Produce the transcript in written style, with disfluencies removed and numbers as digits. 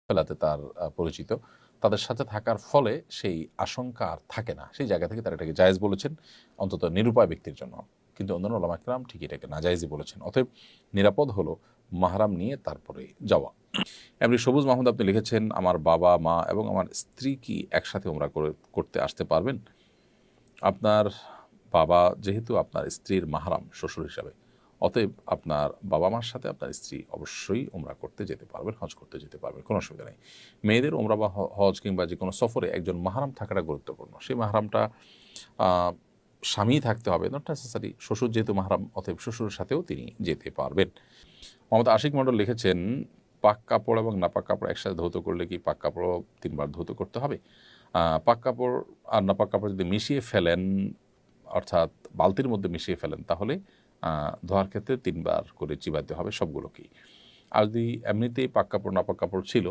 ফেলাতে তার পরিচিত, তাদের সাথে থাকার ফলে সেই আশঙ্কা আর থাকে না। সেই জায়গা থেকে তারা এটাকে জায়েজ বলেছেন, অন্তত নিরুপায় ব্যক্তির জন্য। কিন্তু অন্যান্য ওলামা কেরাম ঠিক এটাকে নাজায়েজই বলেছেন। অতএব নিরাপদ হলো মাহরাম নিয়ে তারপরে যাওয়া। এমনি সবুজ মাহমুদ আপনি লিখেছেন, আমার বাবা মা এবং আমার স্ত্রী কি একসাথে উমরা করতে আসতে পারবেন? আপনার বাবা যেহেতু আপনার স্ত্রীর মাহরাম শ্বশুর হিসাবে, অতএব আপনার বাবা মার সাথে আপনার স্ত্রী অবশ্যই উমরা করতে যেতে পারবেন, হজ করতে যেতে পারবেন, কোনো অসুবিধা নেই। মেয়েদের উমরা বা হজ কিংবা যে কোনো সফরে একজন মাহরাম থাকাটা গুরুত্বপূর্ণ। সেই মাহরামটা স্বামী থাকতে হবে, নট নেসেসারি। শ্বশুর যেহেতু মাহরাম, অতএব শ্বশুরের সাথেও তিনি যেতে পারবেন। মোহাম্মদ আশিক মণ্ডল লিখেছেন, পাক কাপড় এবং নাপাক কাপড় একসাথে ধৌত করলে কি পাক কাপড়ও 3 বার ধৌত করতে হবে? পাক কাপড় আর নাপাক কাপড় যদি মিশিয়ে ফেলেন, অর্থাৎ বালতির মধ্যে মিশিয়ে ফেলেন, তাহলে ধোয়ার ক্ষেত্রে 3 বার করে চিবাতে হবে সবগুলোকেই। আর যদি এমনিতেই পাক কাপড় নাপাক কাপড় ছিল,